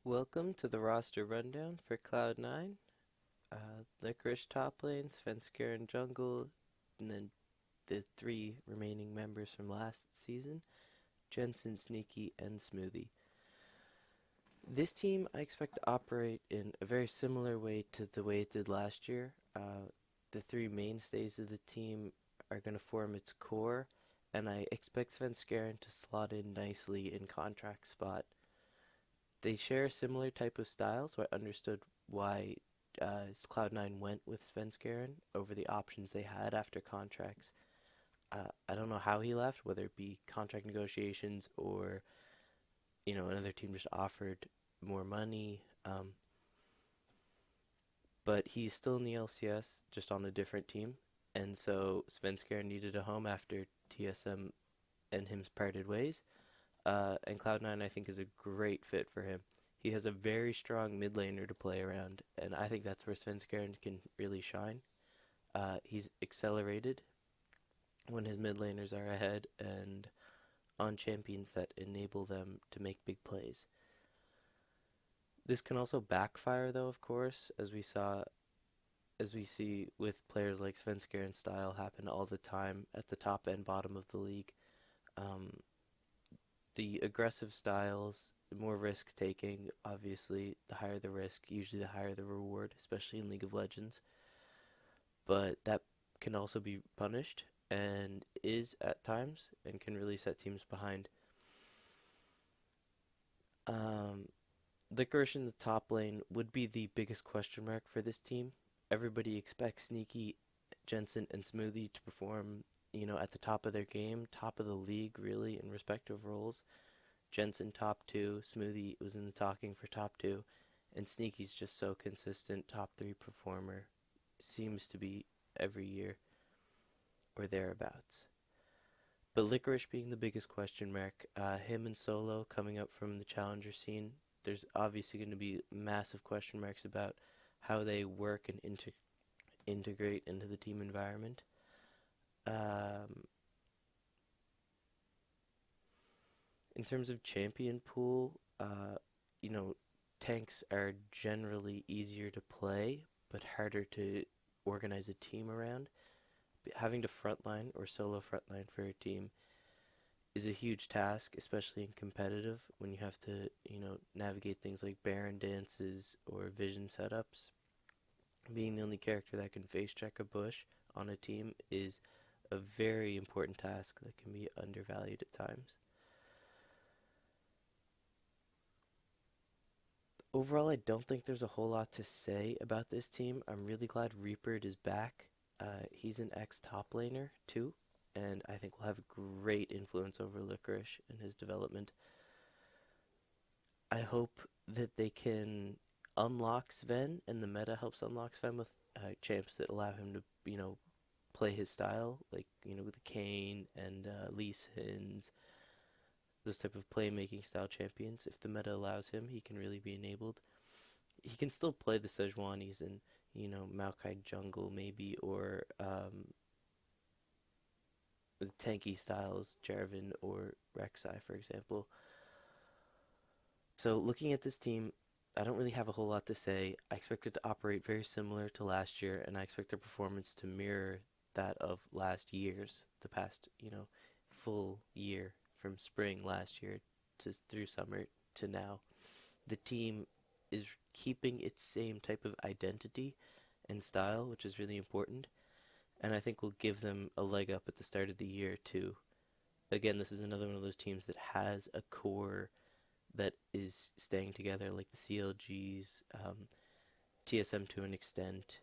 Welcome to the roster rundown for Cloud9. Licorice top lane, Svenskar in jungle, and then the three remaining members from last season, Jensen, Sneaky, and Smoothie. This team I expect to operate in a very similar way to the way it did last year. The three mainstays of the team are going to form its core, and I expect Svenskaren to slot in nicely in contract spot. They share a similar type of style, so I understood why Cloud9 went with Svenskeren over the options they had after contracts. I don't know how he left, whether it be contract negotiations or another team just offered more money. But he's still in the LCS, just on a different team, and so Svenskeren needed a home after TSM and him parted ways. And Cloud9 I think is a great fit for him. He has a very strong mid laner to play around, and I think that's where Svenskeren can really shine. He's accelerated when his mid laners are ahead and on champions that enable them to make big plays. This can also backfire though, of course, as we see with players like Svenskeren style happen all the time at the top and bottom of the league. Um, the aggressive styles, more risk taking, obviously, the higher the risk, usually the higher the reward, especially in League of Legends. But that can also be punished and is at times and can really set teams behind. Um, Licorice in the top lane would be the biggest question mark for this team. Everybody expects Sneaky, Jensen, and Smoothie to perform, at the top of their game, top of the league, really, in respective roles. Jensen top two, Smoothie was in the talking for top two, and Sneaky's just so consistent, top three performer, seems to be every year or thereabouts. But Licorice being the biggest question mark, him and Solo coming up from the challenger scene, there's obviously going to be massive question marks about how they work and integrate into the team environment. Um, in terms of champion pool, you know, tanks are generally easier to play, but harder to organize a team around. Having to frontline or solo frontline for a team is a huge task, especially in competitive when you have to, navigate things like Baron dances or vision setups. Being the only character that can face check a bush on a team is a very important task that can be undervalued at times. Overall, I don't think there's a whole lot to say about this team. I'm really glad Reaper is back. He's an ex top laner too, and I think will have a great influence over Licorice in his development. I hope that they can unlock Sven, and the meta helps unlock Sven with champs that allow him to, play his style, like, with the Kayn and Lee Sins, those type of playmaking style champions. If the meta allows him, he can really be enabled. He can still play the Sejuanis and, Maokai jungle maybe, or the tanky styles, Jarvan or Rek'Sai, for example. So looking at this team, I don't really have a whole lot to say. I expect it to operate very similar to last year, and I expect their performance to mirror that of last year's, the past, full year from spring last year to through summer to now. The team is keeping its same type of identity and style, which is really important, and I think will give them a leg up at the start of the year too. Again, this is another one of those teams that has a core that is staying together, like the CLGs, TSM to an extent,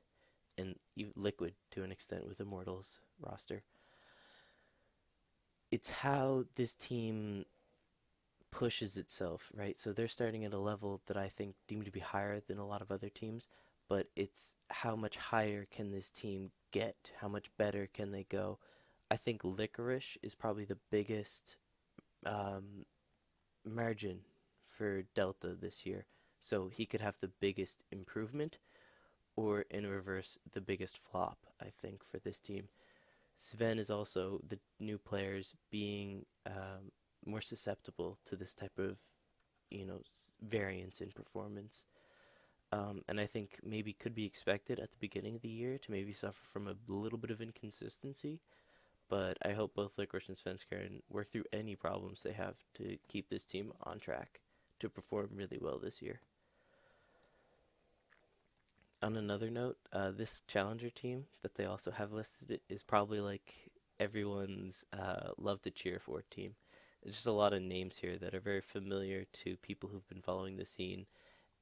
and Liquid to an extent with Immortals roster. It's how this team pushes itself, right? So they're starting at a level that I think deemed to be higher than a lot of other teams, but it's how much higher can this team get? How much better can they go? I think Licorice is probably the biggest um, margin for Delta this year. So he could have the biggest improvement, or in reverse, the biggest flop, I think, for this team. Sven is also the new players being more susceptible to this type of variance in performance. And I think maybe could be expected at the beginning of the year to maybe suffer from a little bit of inconsistency. But I hope both Licorice and Svenskeren can work through any problems they have to keep this team on track to perform really well this year. On another note, this challenger team that they also have listed is probably like everyone's love to cheer for team. There's just a lot of names here that are very familiar to people who've been following the scene,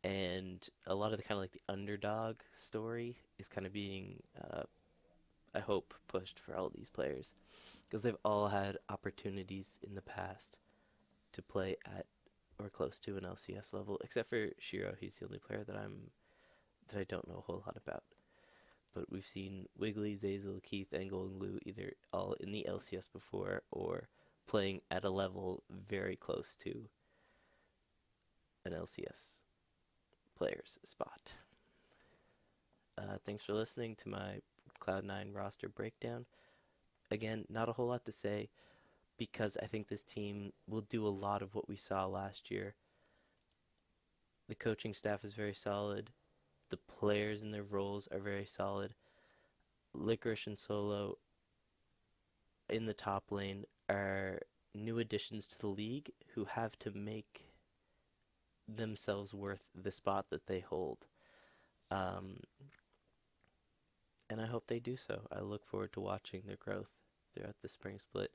and a lot of the kind of like the underdog story is kind of being, I hope, pushed for all these players because they've all had opportunities in the past to play at or close to an LCS level, except for Shiro. He's the only player that I don't know a whole lot about. But we've seen Wiggly, Zazel, Keith, and Golden Glue either all in the LCS before or playing at a level very close to an LCS player's spot. Thanks for listening to my Cloud9 roster breakdown. Again, not a whole lot to say because I think this team will do a lot of what we saw last year. The coaching staff is very solid. The players in their roles are very solid. Licorice and Solo in the top lane are new additions to the league who have to make themselves worth the spot that they hold. Um, and I hope they do so. I look forward to watching their growth throughout the spring split.